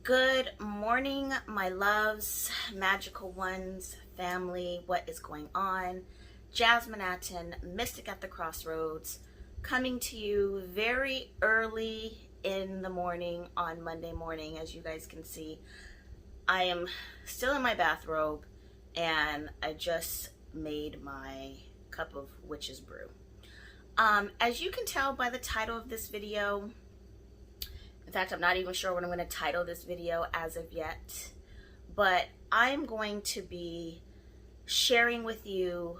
Good morning, my loves, magical ones, family. What is going on? Jasmine Atten, Mystic at the Crossroads, coming to you very early in the morning on Monday morning. As you guys can see, I am still in my bathrobe and I just made my cup of witch's brew. As you can tell by the title of this video, in fact, I'm not even sure what I'm going to title this video as of yet, but I'm going to be sharing with you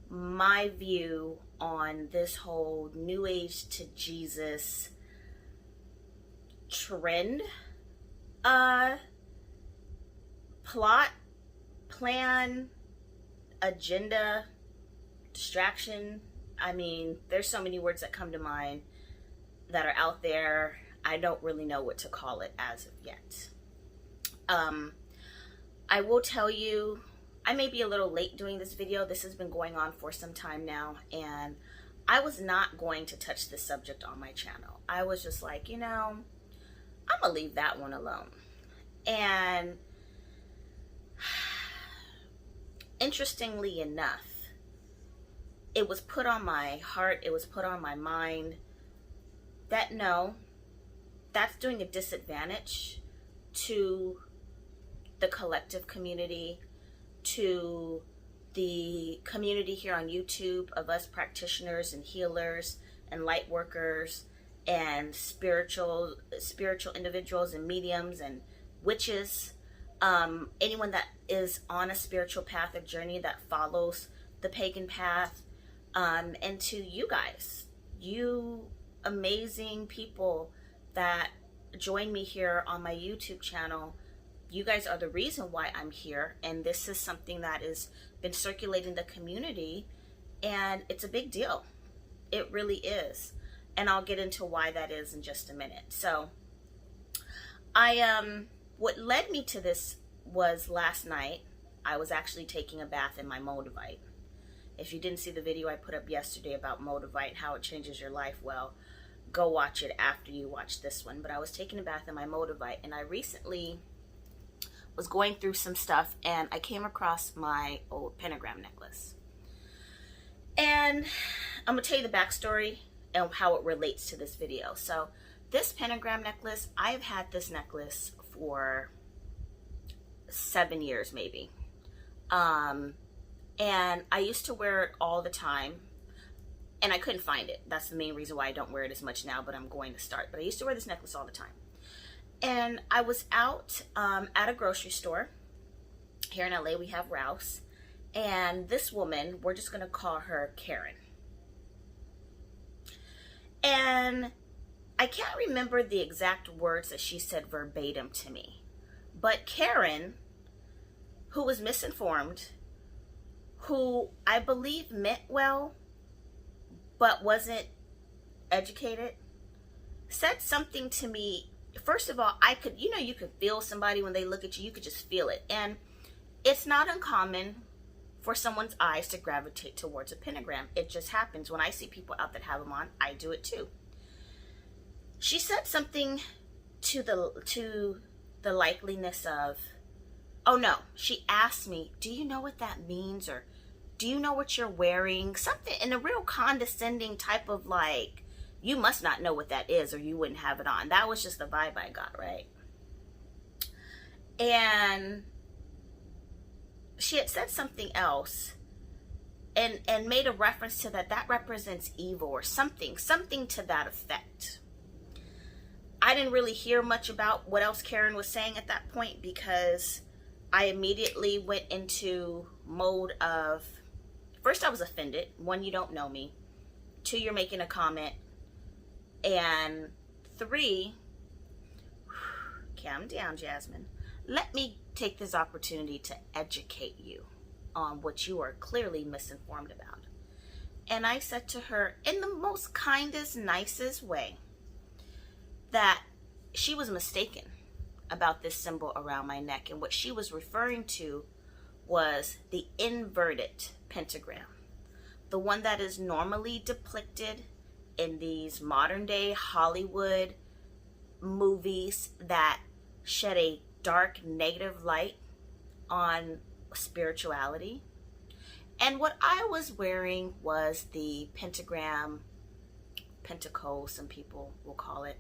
my view on this whole New Age to Jesus trend, plot, plan, agenda, distraction. I mean, there's so many words that come to mind that are out there. I don't really know what to call it as of yet. I will tell you, I may be a little late doing this video. This has been going on for some time now, and I was not going to touch this subject on my channel. I was just like, you know, I'm gonna leave that one alone. And interestingly enough, it was put on my heart, it was put on my mind that no, that's doing a disadvantage to the collective community, to the community here on YouTube of us practitioners and healers and light workers and spiritual individuals and mediums and witches, anyone that is on a spiritual path or journey that follows the pagan path, and to you guys, you amazing people that join me here on my YouTube channel. You guys are the reason why I'm here, and this is something that has been circulating the community, and it's a big deal. It really is, and I'll get into why that is in just a minute. So what led me to this was last night I was actually taking a bath in my Moldavite. If you didn't see the video I put up yesterday about Moldavite, how it changes your life, well, go watch it after you watch this one. But I was taking a bath in my Moldavite, and I recently was going through some stuff, and I came across my old pentagram necklace. And I'm going to tell you the backstory and how it relates to this video. So this pentagram necklace, I've had this necklace for 7 years maybe. And I used to wear it all the time, and I couldn't find it. That's the main reason why I don't wear it as much now, but I'm going to start. But I used to wear this necklace all the time. And I was out at a grocery store. Here in LA, we have Rouse. And this woman, we're just going to call her Karen. And I can't remember the exact words that she said verbatim to me. But Karen, who was misinformed, who I believe meant well, but wasn't educated, said something to me. First of all, I could, you could feel somebody when they look at you, you could just feel it. And it's not uncommon for someone's eyes to gravitate towards a pentagram. It just happens. When I see people out that have them on, I do it too. She said something to the likeliness of, oh no, she asked me, do you know what that means? Or do you know what you're wearing? Something in a real condescending type of like, you must not know what that is or you wouldn't have it on. That was just the vibe I got, right? And she had said something else and made a reference to that represents evil or something to that effect. I didn't really hear much about what else Karen was saying at that point because I immediately went into mode of, first I was offended. One, you don't know me. Two, you're making a comment. And three, calm down, Jasmine. Let me take this opportunity to educate you on what you are clearly misinformed about. And I said to her in the most kindest, nicest way that she was mistaken about this symbol around my neck. And what she was referring to was the inverted pentagram. The one that is normally depicted in these modern day Hollywood movies that shed a dark, negative light on spirituality. And what I was wearing was the pentagram, pentacle, some people will call it,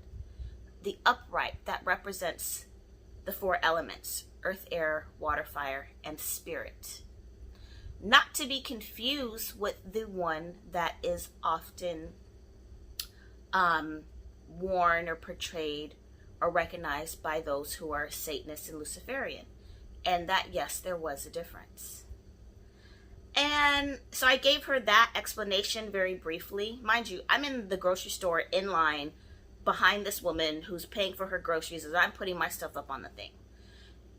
the upright that represents the four elements: earth, air, water, fire, and spirit. Not to be confused with the one that is often worn or portrayed or recognized by those who are Satanists and Luciferian. And that, yes, there was a difference. And so I gave her that explanation very briefly. Mind you, I'm in the grocery store in line behind this woman who's paying for her groceries as I'm putting my stuff up on the thing.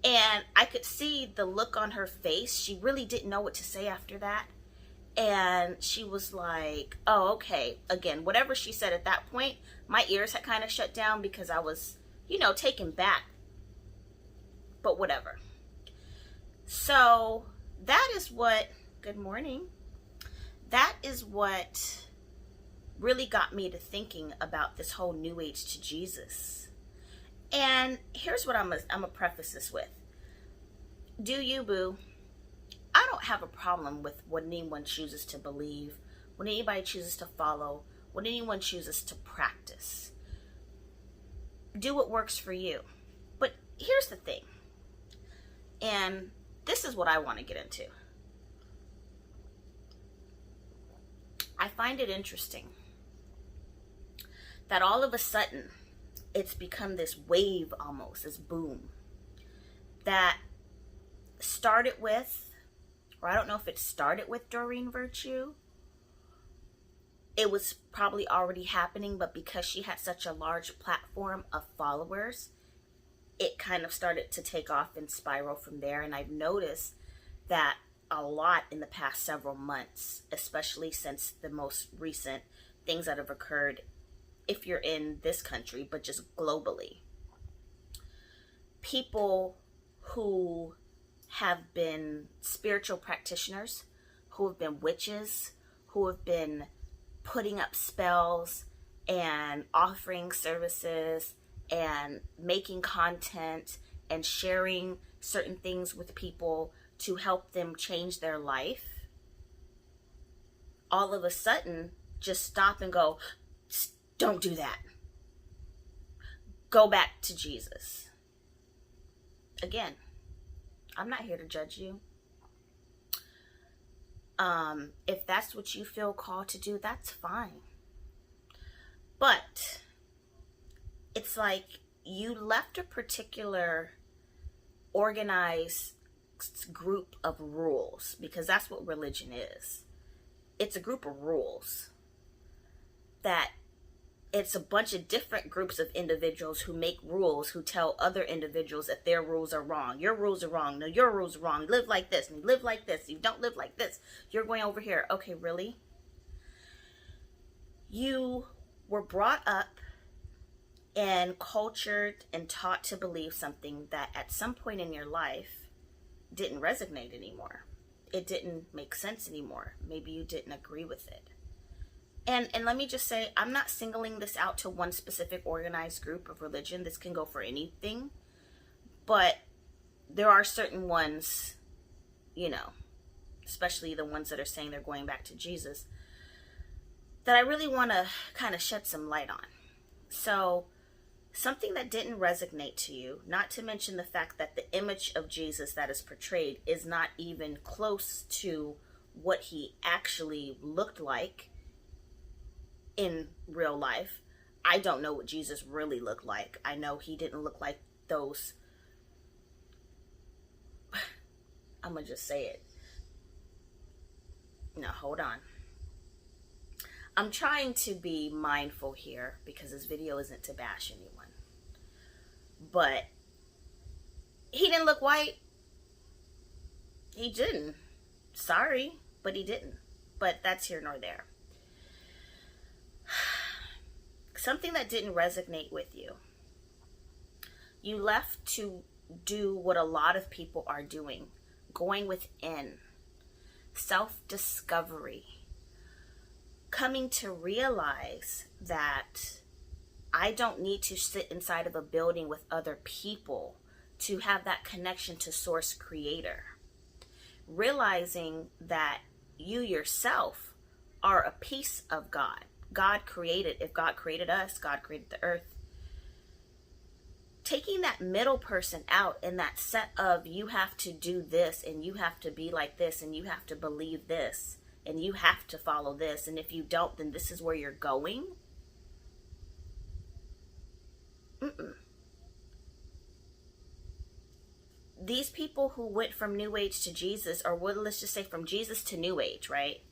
And I could see the look on her face. She really didn't know what to say after that. And she was like, oh, okay. Again, whatever she said at that point, my ears had kind of shut down because I was, taken back. But whatever. So that is what, good morning. That is what really got me to thinking about this whole New Age to Jesus. And here's what I'm gonna preface this with. Do you, boo? I don't have a problem with what anyone chooses to believe, what anybody chooses to follow, what anyone chooses to practice. Do what works for you. But here's the thing. And this is what I want to get into. I find it interesting that all of a sudden it's become this wave almost, this boom that started with, or I don't know if it started with Doreen Virtue. It was probably already happening, but because she had such a large platform of followers, it kind of started to take off and spiral from there. And I've noticed that a lot in the past several months, especially since the most recent things that have occurred, if you're in this country, but just globally. People who have been spiritual practitioners, who have been witches, who have been putting up spells and offering services and making content and sharing certain things with people to help them change their life, all of a sudden just stop and go, don't do that. Go back to Jesus. Again, I'm not here to judge you. If that's what you feel called to do, that's fine. But it's like you left a particular organized group of rules, because that's what religion is. It's a group of rules that it's a bunch of different groups of individuals who make rules, who tell other individuals that their rules are wrong. Your rules are wrong. No, your rules are wrong. Live like this. And you live like this. You don't live like this. You're going over here. Okay, really? You were brought up and cultured and taught to believe something that at some point in your life didn't resonate anymore. It didn't make sense anymore. Maybe you didn't agree with it. And let me just say, I'm not singling this out to one specific organized group of religion. This can go for anything. But there are certain ones, especially the ones that are saying they're going back to Jesus, that I really want to kind of shed some light on. So, something that didn't resonate to you, not to mention the fact that the image of Jesus that is portrayed is not even close to what he actually looked like in real life. I don't know what Jesus really looked like. I know he didn't look like those. I'm gonna just say it. No, hold on. I'm trying to be mindful here because this video isn't to bash anyone. But he didn't look white. He didn't. Sorry, but he didn't. But that's here nor there. Something that didn't resonate with you. You left to do what a lot of people are doing. Going within. Self-discovery. Coming to realize that I don't need to sit inside of a building with other people to have that connection to Source Creator. Realizing that you yourself are a piece of God. God created, if God created us, God created the earth. Taking that middle person out in that set of you have to do this and you have to be like this and you have to believe this and you have to follow this, and if you don't, then this is where you're going. These people who went from New Age to Jesus, or let's just say from Jesus to New Age, right?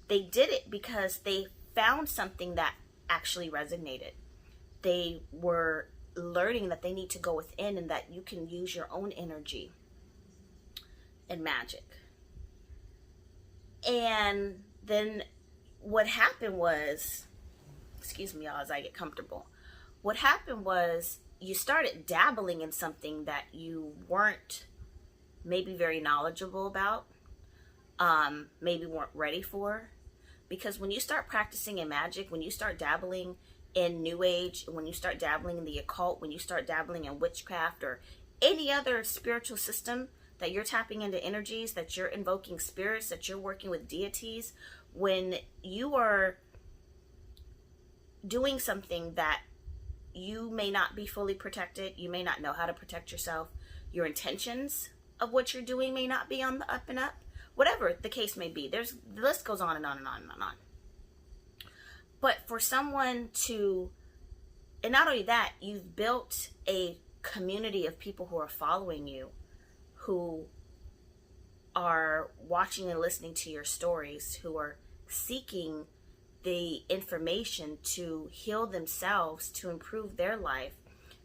They did it because they found something that actually resonated. They were learning that they need to go within and that you can use your own energy and magic. And then what happened was, excuse me, y'all, as I get comfortable. What happened was you started dabbling in something that you weren't maybe very knowledgeable about, maybe weren't ready for. Because when you start practicing in magic, when you start dabbling in New Age, when you start dabbling in the occult, when you start dabbling in witchcraft or any other spiritual system that you're tapping into energies, that you're invoking spirits, that you're working with deities, when you are doing something that you may not be fully protected, you may not know how to protect yourself, your intentions of what you're doing may not be on the up and up, whatever the case may be. The list goes on and on and on and on. But for someone to, and not only that, you've built a community of people who are following you, who are watching and listening to your stories, who are seeking the information to heal themselves, to improve their life,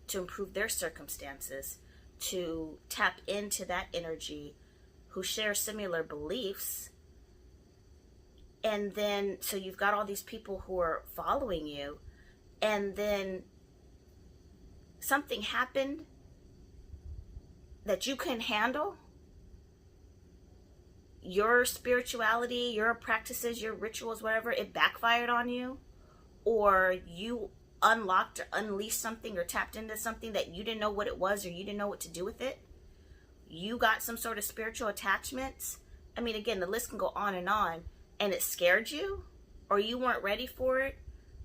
to improve their circumstances, to tap into that energy, who share similar beliefs. And then, so you've got all these people who are following you, and then something happened that you couldn't handle. Your spirituality, your practices, your rituals, whatever, it backfired on you, or you unlocked or unleashed something or tapped into something that you didn't know what it was or you didn't know what to do with it. You got some sort of spiritual attachments. I mean, again, the list can go on, and it scared you, or you weren't ready for it,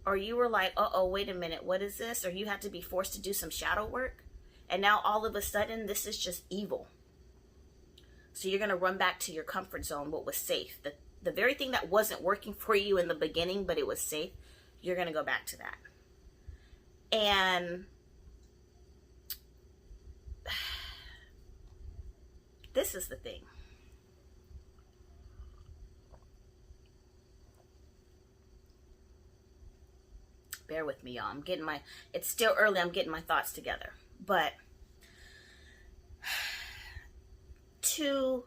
or you were like, uh-oh, wait a minute, what is this? Or you had to be forced to do some shadow work, and now all of a sudden this is just evil. So you're going to run back to your comfort zone, what was safe. The very thing that wasn't working for you in the beginning, but it was safe, you're going to go back to that. And this is the thing. Bear with me, y'all. It's still early. I'm getting my thoughts together. But to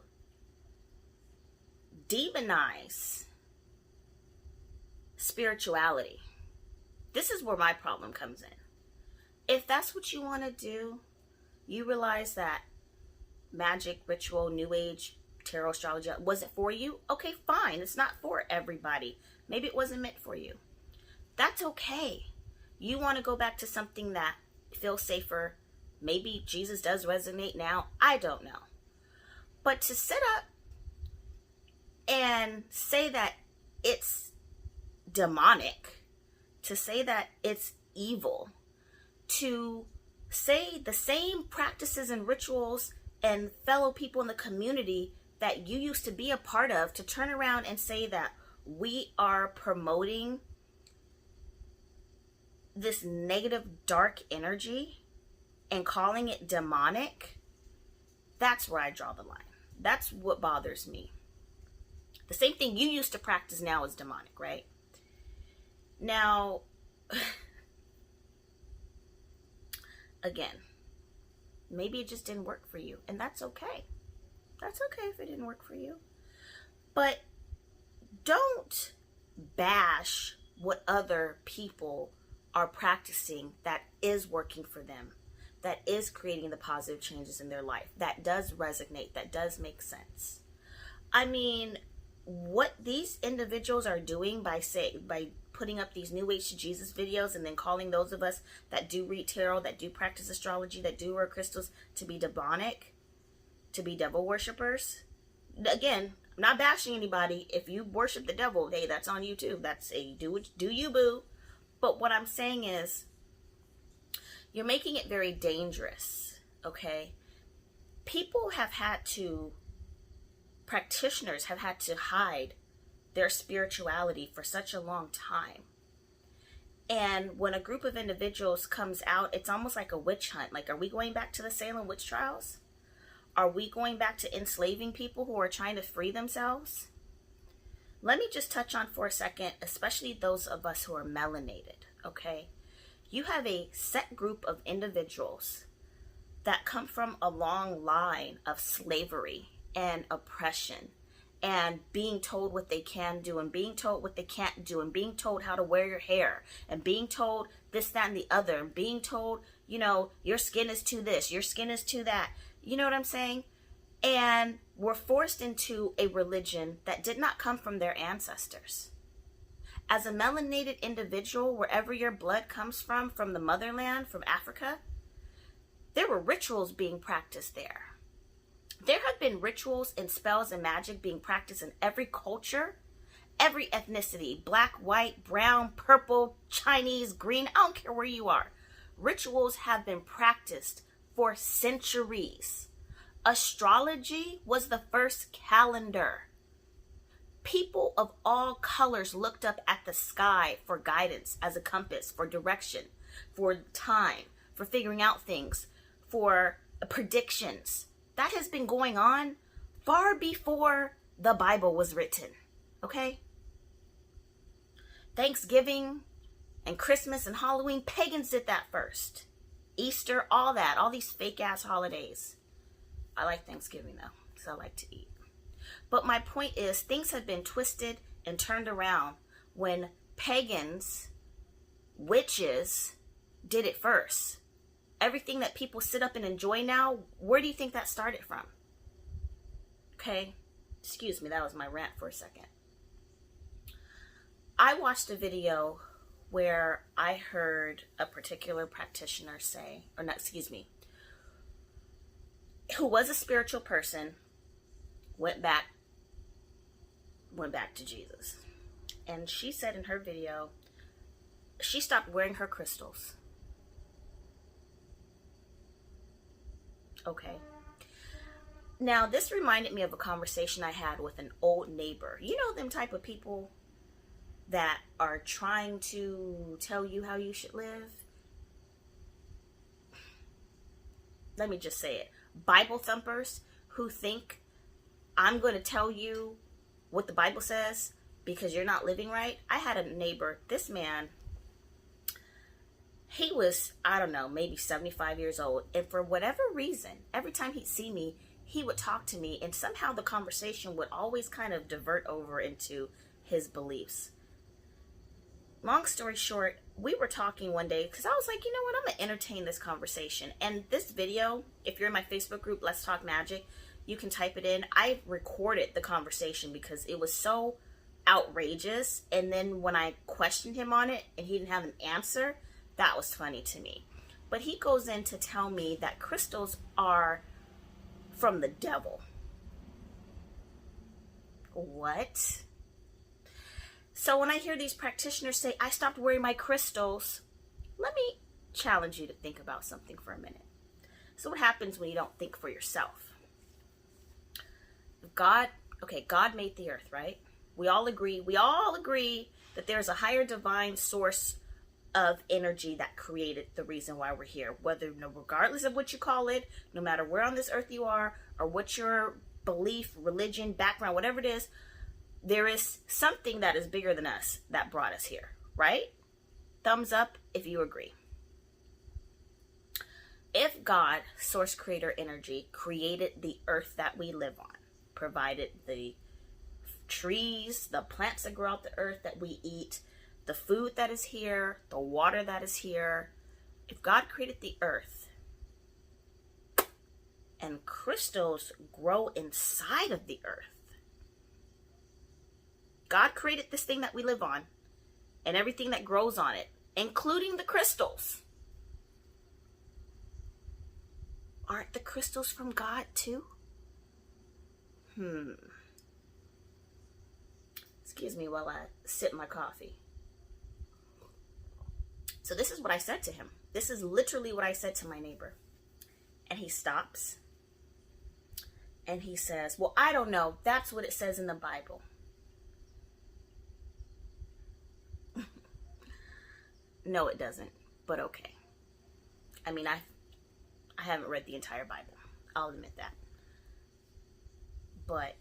demonize spirituality, this is where my problem comes in. If that's what you want to do, you realize that magic, ritual, New Age, tarot, astrology wasn't for you, okay, fine. It's not for everybody. Maybe it wasn't meant for you. That's okay. You want to go back to something that feels safer. Maybe Jesus does resonate now. I don't know. But to sit up and say that it's demonic, to say that it's evil, to say the same practices and rituals and fellow people in the community that you used to be a part of, to turn around and say that we are promoting this negative, dark energy and calling it demonic, that's where I draw the line. That's what bothers me. The same thing you used to practice now is demonic, right? Now, again, maybe it just didn't work for you, and that's okay. That's okay if it didn't work for you. But don't bash what other people are practicing that is working for them, that is creating the positive changes in their life, that does resonate, that does make sense. I mean, what these individuals are doing by putting up these New Age to Jesus videos and then calling those of us that do read tarot, that do practice astrology, that do wear crystals to be demonic, to be devil worshippers. Again, I'm not bashing anybody. If you worship the devil, hey, that's on you too. That's a do you, boo. But what I'm saying is, you're making it very dangerous, okay? Practitioners have had to hide their spirituality for such a long time. And when a group of individuals comes out, it's almost like a witch hunt. Like, are we going back to the Salem witch trials? Are we going back to enslaving people who are trying to free themselves? Let me just touch on for a second, especially those of us who are melanated, okay? You have a set group of individuals that come from a long line of slavery and oppression and being told what they can do and being told what they can't do and being told how to wear your hair and being told this, that, and the other and being told, you know, your skin is to this, your skin is to that. You know what I'm saying? And were forced into a religion that did not come from their ancestors. As a melanated individual, wherever your blood comes from the motherland, from Africa, there were rituals being practiced there. There have been rituals and spells and magic being practiced in every culture, every ethnicity, black, white, brown, purple, Chinese, green, I don't care where you are. Rituals have been practiced for centuries. Astrology was the first calendar. People of all colors looked up at the sky for guidance as a compass, for direction, for time, for figuring out things, for predictions. That has been going on far before the Bible was written, okay? Thanksgiving and Christmas and Halloween, pagans did that first. Easter, all that, all these fake ass holidays. I like Thanksgiving though, because I like to eat. But my point is, things have been twisted and turned around when pagans, witches, did it first. Everything that people sit up and enjoy now, where do you think that started from? Okay, excuse me, that was my rant for a second. I watched a video where I heard a particular practitioner say, or not, excuse me, who was a spiritual person, went back to Jesus. And she said in her video, she stopped wearing her crystals. Okay. Now, this reminded me of a conversation I had with an old neighbor. You know them type of people that are trying to tell you how you should live? Let me just say it. Bible thumpers who think I'm going to tell you what the Bible says because you're not living right. I had a neighbor, this man, he was, I don't know, maybe 75 years old. And for whatever reason, every time he'd see me, he would talk to me. And somehow the conversation would always kind of divert over into his beliefs. Long story short, we were talking one day because I was like, you know what, I'm going to entertain this conversation. And this video, if you're in my Facebook group, Let's Talk Magic, you can type it in. I recorded the conversation because it was so outrageous. And then when I questioned him on it and he didn't have an answer, that was funny to me. But he goes in to tell me that crystals are from the devil. What? So when I hear these practitioners say, I stopped wearing my crystals, let me challenge you to think about something for a minute. So what happens when you don't think for yourself? God made the earth, right? We all agree that there's a higher divine source of energy that created the reason why we're here. Regardless of what you call it, no matter where on this earth you are, or what your belief, religion, background, whatever it is, there is something that is bigger than us that brought us here, right? Thumbs up if you agree. If God, source, creator, energy, created the earth that we live on, provided the trees, the plants that grow out the earth that we eat, the food that is here, the water that is here, if God created the earth and crystals grow inside of the earth, God created this thing that we live on, and everything that grows on it, including the crystals. Aren't the crystals from God too? Excuse me while I sip my coffee. So this is what I said to him. This is literally what I said to my neighbor. And he stops. And he says, well, I don't know. That's what it says in the Bible. No, it doesn't. But okay. I mean, I haven't read the entire Bible. I'll admit that. But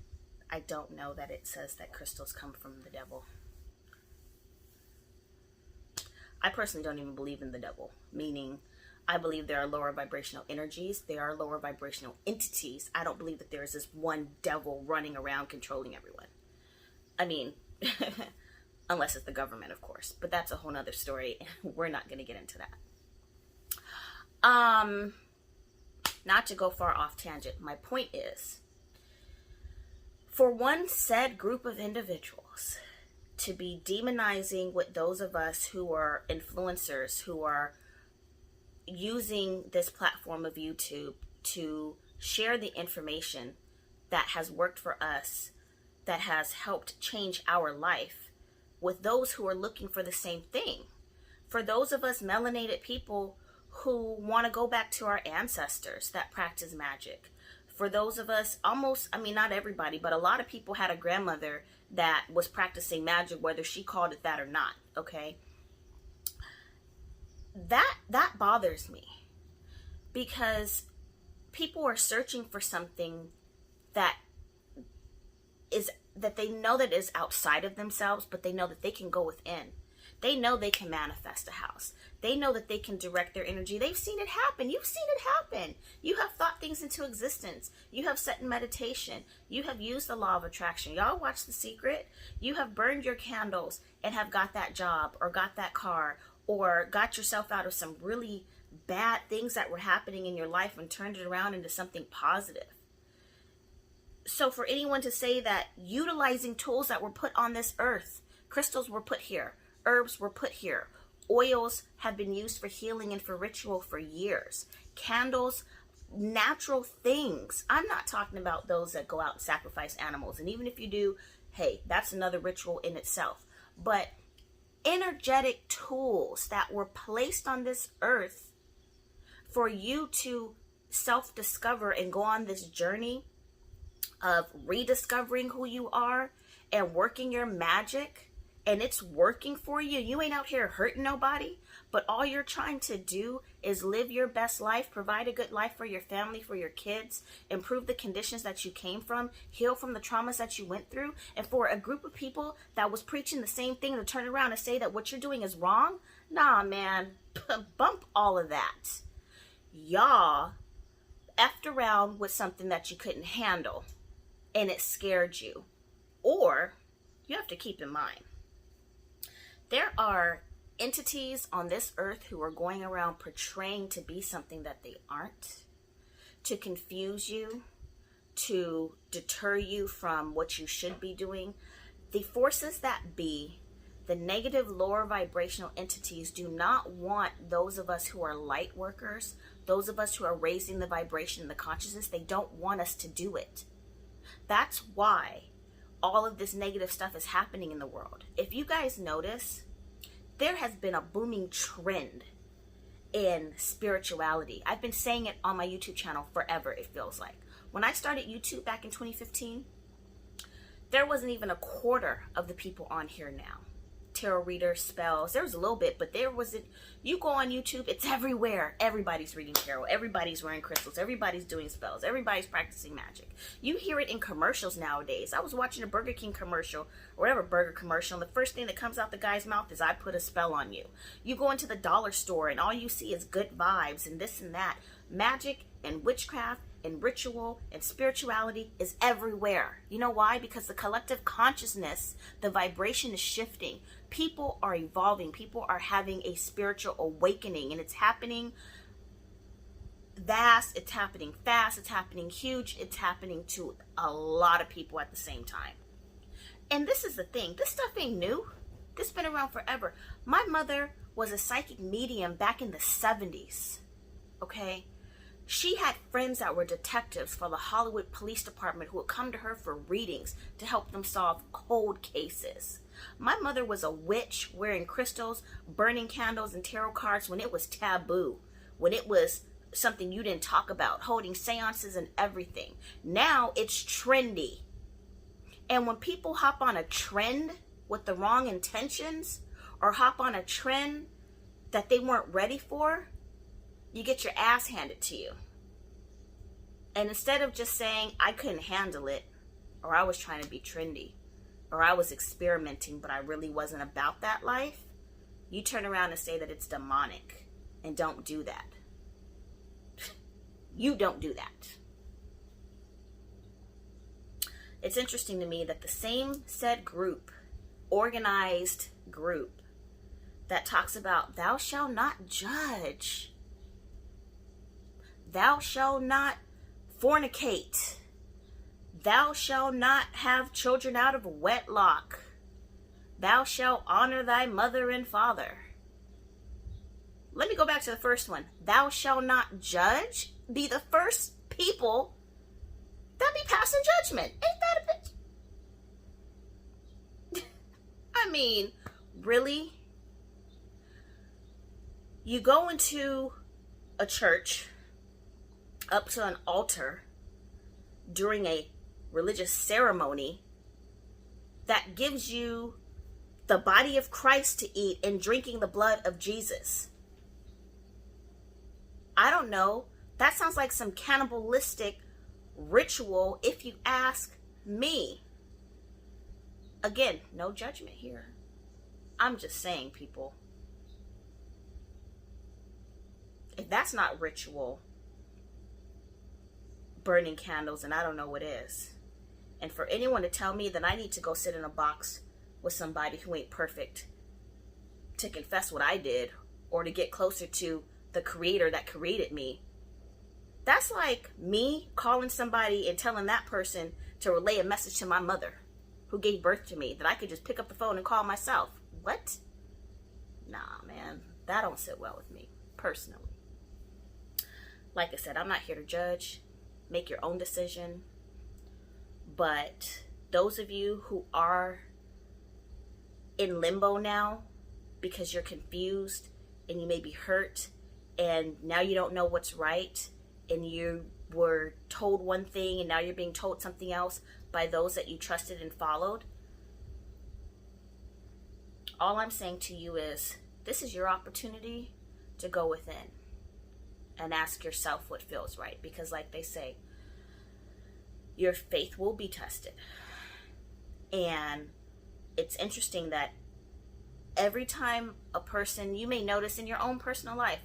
I don't know that it says that crystals come from the devil. I personally don't even believe in the devil, meaning I believe there are lower vibrational energies. There are lower vibrational entities. I don't believe that there is this one devil running around controlling everyone. I mean, unless it's the government, of course. But that's a whole nother story. We're not going to get into that. Not to go far off tangent, my point is, for one said group of individuals to be demonizing with those of us who are influencers, who are using this platform of YouTube to share the information that has worked for us, that has helped change our life, with those who are looking for the same thing. For those of us melanated people who want to go back to our ancestors that practice magic. For those of us, not everybody, but a lot of people had a grandmother that was practicing magic, whether she called it that or not, okay? That bothers me, because people are searching for something that they know that is outside of themselves, but they know that they can go within. They know they can manifest a house. They know that they can direct their energy. They've seen it happen. You've seen it happen. You have thought things into existence. You have sat in meditation. You have used the law of attraction. Y'all watch The Secret. You have burned your candles and have got that job or got that car or got yourself out of some really bad things that were happening in your life and turned it around into something positive. So for anyone to say that utilizing tools that were put on this earth, crystals were put here, herbs were put here, oils have been used for healing and for ritual for years, candles, natural things. I'm not talking about those that go out and sacrifice animals. And even if you do, hey, that's another ritual in itself. But energetic tools that were placed on this earth for you to self-discover and go on this journey of rediscovering who you are and working your magic, and it's working for you. You ain't out here hurting nobody, but all you're trying to do is live your best life, provide a good life for your family, for your kids, improve the conditions that you came from, heal from the traumas that you went through. And for a group of people that was preaching the same thing to turn around and say that what you're doing is wrong, nah, man, bump all of that. Y'all effed around with something that you couldn't handle, and it scared you. Or you have to keep in mind, there are entities on this earth who are going around portraying to be something that they aren't, to confuse you, to deter you from what you should be doing. The forces that be, the negative lower vibrational entities, do not want those of us who are light workers, those of us who are raising the vibration and the consciousness, they don't want us to do it. That's why all of this negative stuff is happening in the world. If you guys notice, there has been a booming trend in spirituality. I've been saying it on my YouTube channel forever, it feels like. When I started YouTube back in 2015, there wasn't even a quarter of the people on here now. Tarot readers, spells, there was a little bit, but there wasn't. You go on YouTube, it's everywhere. Everybody's reading tarot, everybody's wearing crystals, everybody's doing spells, everybody's practicing magic. You hear it in commercials nowadays. I was watching a Burger King commercial, or whatever burger commercial, and the first thing that comes out the guy's mouth is, I put a spell on you. You go into the dollar store and all you see is good vibes and this and that. Magic and witchcraft and ritual and spirituality is everywhere. You know why? Because the collective consciousness, the vibration is shifting. People are evolving. People are having a spiritual awakening, and it's happening vast, it's happening fast, it's happening huge, it's happening to a lot of people at the same time. And this is the thing, this stuff ain't new. This has been around forever. My mother was a psychic medium back in the 70s. Okay? She had friends that were detectives for the Hollywood Police Department who would come to her for readings to help them solve cold cases. My mother was a witch wearing crystals, burning candles and tarot cards when it was taboo, when it was something you didn't talk about, holding seances and everything. Now it's trendy. And when people hop on a trend with the wrong intentions, or hop on a trend that they weren't ready for, you get your ass handed to you. And instead of just saying, I couldn't handle it, or I was trying to be trendy, or I was experimenting, but I really wasn't about that life, you turn around and say that it's demonic. And don't do that. You don't do that. It's interesting to me that the same said group, organized group, that talks about thou shalt not judge, thou shalt not fornicate, thou shalt not have children out of wedlock, thou shalt honor thy mother and father. Let me go back to the first one. Thou shalt not judge. Be the first people that be passing judgment. Ain't that a bit? I mean, really? You go into a church, up to an altar, during a religious ceremony that gives you the body of Christ to eat and drinking the blood of Jesus. I don't know. That sounds like some cannibalistic ritual, if you ask me. Again, no judgment here. I'm just saying, people. If that's not ritual, burning candles, and I don't know what is. And for anyone to tell me that I need to go sit in a box with somebody who ain't perfect to confess what I did, or to get closer to the creator that created me, that's like me calling somebody and telling that person to relay a message to my mother who gave birth to me that I could just pick up the phone and call myself. What? Nah, man, that don't sit well with me personally. Like I said, I'm not here to judge. Make your own decision. But those of you who are in limbo now because you're confused and you may be hurt and now you don't know what's right, and you were told one thing and now you're being told something else by those that you trusted and followed, all I'm saying to you is, this is your opportunity to go within and ask yourself what feels right. Because like they say, your faith will be tested. And it's interesting that every time a person, you may notice in your own personal life,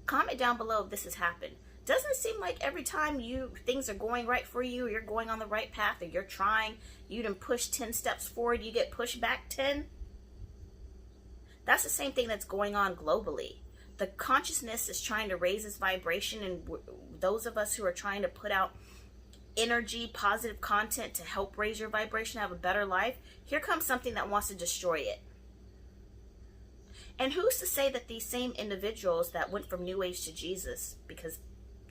comment down below if this has happened. Doesn't it seem like every time things are going right for you, or you're going on the right path, or you're trying, you done push 10 steps forward, you get pushed back 10? That's the same thing that's going on globally. The consciousness is trying to raise its vibration, and those of us who are trying to put out energy, positive content to help raise your vibration, have a better life, here comes something that wants to destroy it. And who's to say that these same individuals that went from New Age to Jesus, because,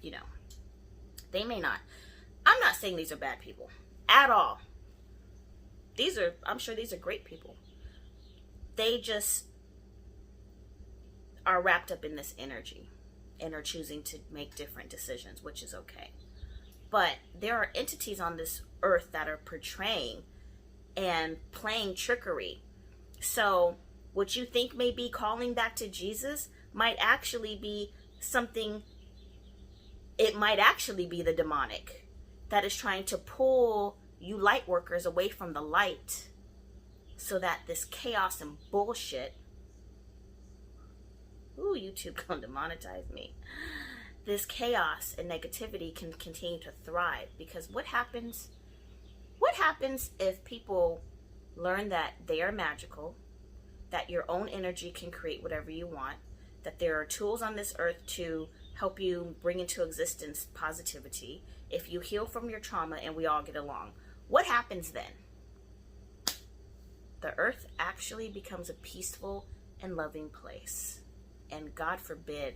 you know, they may not. I'm not saying these are bad people at all. I'm sure these are great people. They just are wrapped up in this energy and are choosing to make different decisions, which is okay. But there are entities on this earth that are portraying and playing trickery. So what you think may be calling back to Jesus might actually be something, it might actually be the demonic that is trying to pull you light workers away from the light, so that this chaos and bullshit, ooh, YouTube gonna demonetize me, this chaos and negativity can continue to thrive. Because what happens if people learn that they are magical, that your own energy can create whatever you want, that there are tools on this earth to help you bring into existence positivity, if you heal from your trauma and we all get along? What happens then? the earth actually becomes a peaceful and loving place. And God forbid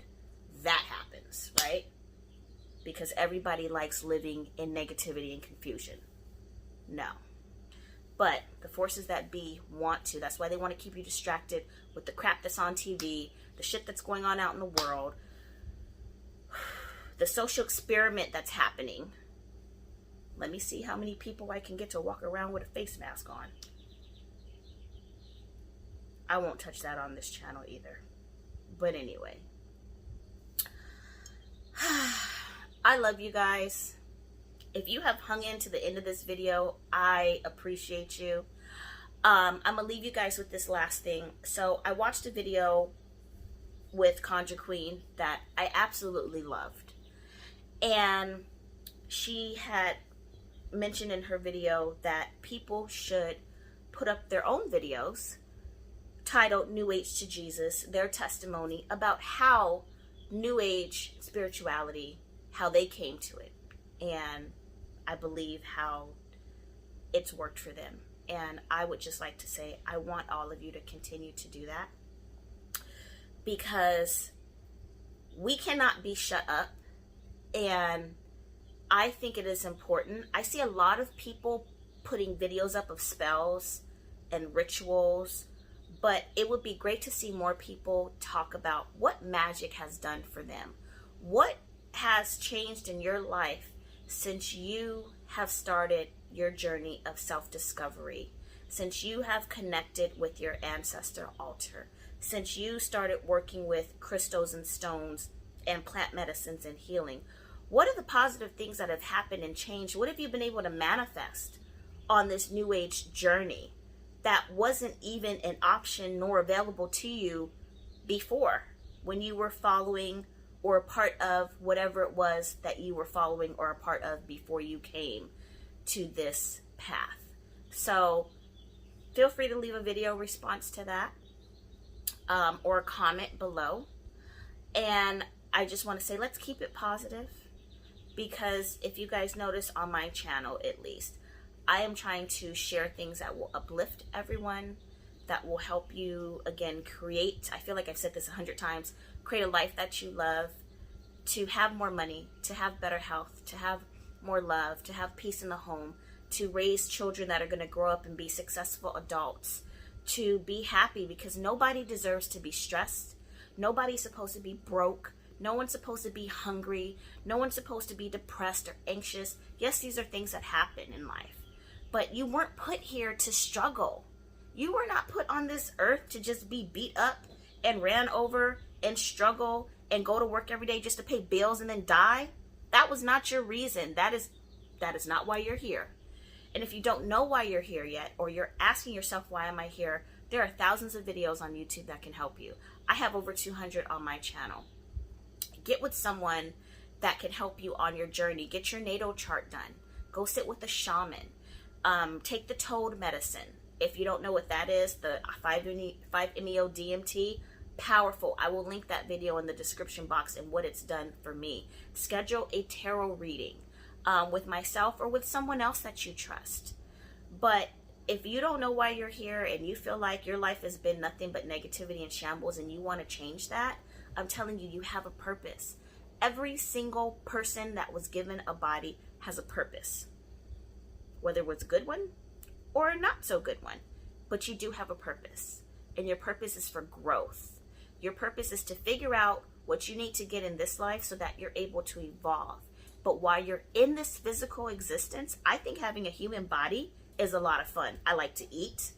that happens, right? Because everybody likes living in negativity and confusion. No. But the forces that be want to. That's why they want to keep you distracted with the crap that's on TV, the shit that's going on out in the world, the social experiment that's happening. Let me see how many people I can get to walk around with a face mask on. I won't touch that on this channel either. But anyway. I love you guys. If you have hung in to the end of this video, I appreciate you. I'm going to leave you guys with this last thing. So I watched a video with Conjure Queen that I absolutely loved. And she had mentioned in her video that people should put up their own videos titled New Age to Jesus, their testimony about how New Age spirituality, how they came to it. And I believe how it's worked for them. And I would just like to say, I want all of you to continue to do that. Because we cannot be shut up. And I think it is important. I see a lot of people putting videos up of spells and rituals. But it would be great to see more people talk about what magic has done for them. What has changed in your life since you have started your journey of self-discovery, since you have connected with your ancestor altar, since you started working with crystals and stones and plant medicines and healing. What are the positive things that have happened and changed? What have you been able to manifest on this New Age journey that wasn't even an option nor available to you before, when you were following or a part of whatever it was that you were following or a part of before you came to this path? So feel free to leave a video response to that or a comment below. And I just want to say, let's keep it positive, because if you guys notice on my channel, at least, I am trying to share things that will uplift everyone, that will help you, again, create, I feel like I've said this 100 times, create a life that you love, to have more money, to have better health, to have more love, to have peace in the home, to raise children that are going to grow up and be successful adults, to be happy, because nobody deserves to be stressed. Nobody's supposed to be broke. No one's supposed to be hungry. No one's supposed to be depressed or anxious. Yes, these are things that happen in life. But you weren't put here to struggle. You were not put on this earth to just be beat up and ran over and struggle and go to work every day just to pay bills and then die. That was not your reason. That is not why you're here. And if you don't know why you're here yet, or you're asking yourself, why am I here? There are thousands of videos on YouTube that can help you. I have over 200 on my channel. Get with someone that can help you on your journey. Get your natal chart done. Go sit with a shaman. Take the toad medicine. If you don't know what that is, the 5-MeO-DMT, powerful. I will link that video in the description box and what it's done for me. Schedule a tarot reading with myself or with someone else that you trust. But if you don't know why you're here and you feel like your life has been nothing but negativity and shambles and you want to change that, I'm telling you, you have a purpose. Every single person that was given a body has a purpose. Whether it was a good one or a not so good one. But you do have a purpose. And your purpose is for growth. Your purpose is to figure out what you need to get in this life so that you're able to evolve. But while you're in this physical existence, I think having a human body is a lot of fun. I like to eat.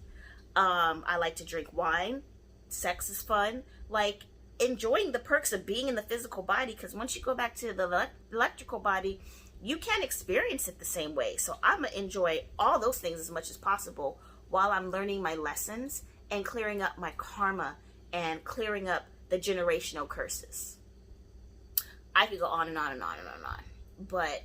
I like to drink wine. Sex is fun. Like, enjoying the perks of being in the physical body, because once you go back to the electrical body, you can't experience it the same way. So I'm going to enjoy all those things as much as possible while I'm learning my lessons and clearing up my karma and clearing up the generational curses. I could go on and on and on and on and on. But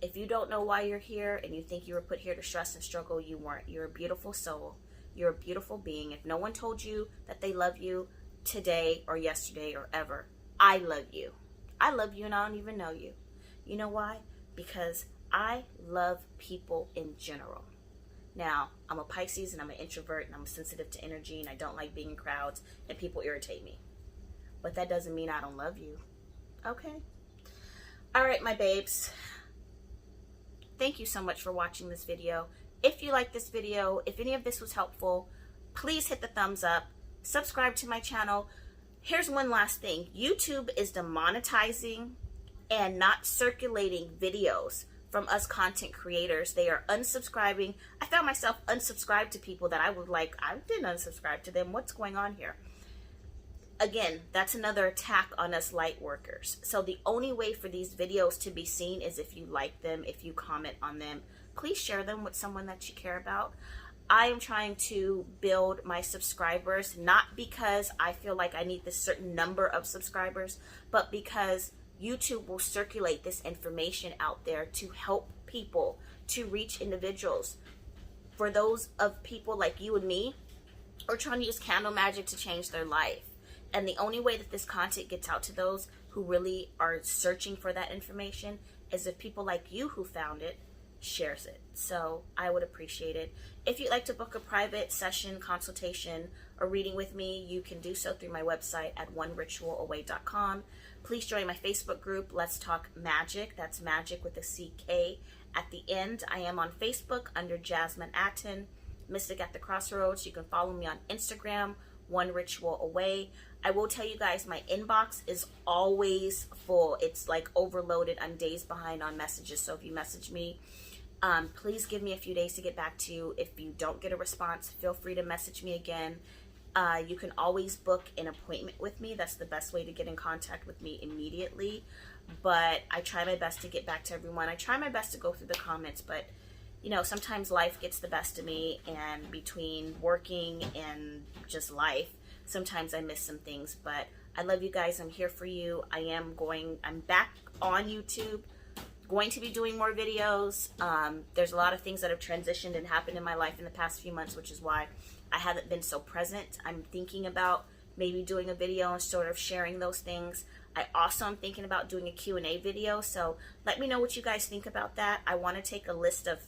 if you don't know why you're here and you think you were put here to stress and struggle, you weren't. You're a beautiful soul. You're a beautiful being. If no one told you that they love you today or yesterday or ever, I love you. I love you and I don't even know you. You know why? Because I love people in general. Now, I'm a Pisces and I'm an introvert and I'm sensitive to energy and I don't like being in crowds and people irritate me. But that doesn't mean I don't love you. Okay? All right, my babes. Thank you so much for watching this video. If you like this video, if any of this was helpful, please hit the thumbs up. Subscribe to my channel. Here's one last thing. YouTube is demonetizing and not circulating videos from us content creators. They are unsubscribing. I found myself unsubscribed to people that I would like, I didn't unsubscribe to them. What's going on here? Again, that's another attack on us light workers. So the only way for these videos to be seen is if you like them, if you comment on them. Please share them with someone that you care about. I am trying to build my subscribers, not because I feel like I need this certain number of subscribers, but because YouTube will circulate this information out there to help people, to reach individuals. For those of people like you and me, are trying to use candle magic to change their life. And the only way that this content gets out to those who really are searching for that information is if people like you who found it shares it. So I would appreciate it. If you'd like to book a private session, consultation, or reading with me, you can do so through my website at oneritualaway.com. Please join my Facebook group, Let's Talk Magic. That's magic with a CK at the end. I am on Facebook under Jasmine Atten, Mystic at the Crossroads. You can follow me on Instagram, One Ritual Away. I will tell you guys, my inbox is always full. It's like overloaded. I'm days behind on messages. So if you message me, please give me a few days to get back to you. If you don't get a response, feel free to message me again. You can always book an appointment with me. That's the best way to get in contact with me immediately. But I try my best to get back to everyone. I try my best to go through the comments, but you know, sometimes life gets the best of me, and between working and just life, sometimes I miss some things. But I love you guys. I'm here for you. I'm back on YouTube, going to be doing more videos. There's a lot of things that have transitioned and happened in my life in the past few months, which is why I haven't been so present. I'm thinking about maybe doing a video and sort of sharing those things. I also am thinking about doing a Q&A video, so let me know what you guys think about that. I want to take a list of,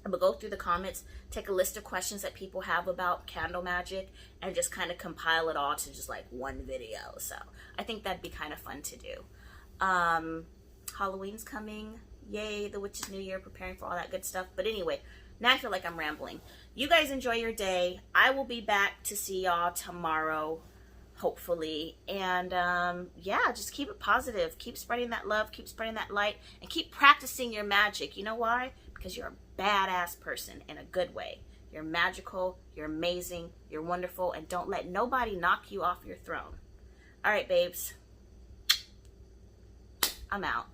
I'm going to go through the comments, take a list of questions that people have about candle magic, and just kind of compile it all to just like one video. So I think that'd be kind of fun to do. Halloween's coming. Yay, the Witch's New Year, preparing for all that good stuff. But anyway, now I feel like I'm rambling. You guys enjoy your day. I will be back to see y'all tomorrow, hopefully. And yeah, just keep it positive. Keep spreading that love. Keep spreading that light. And keep practicing your magic. You know why? Because you're a badass person in a good way. You're magical. You're amazing. You're wonderful. And don't let nobody knock you off your throne. All right, babes. I'm out.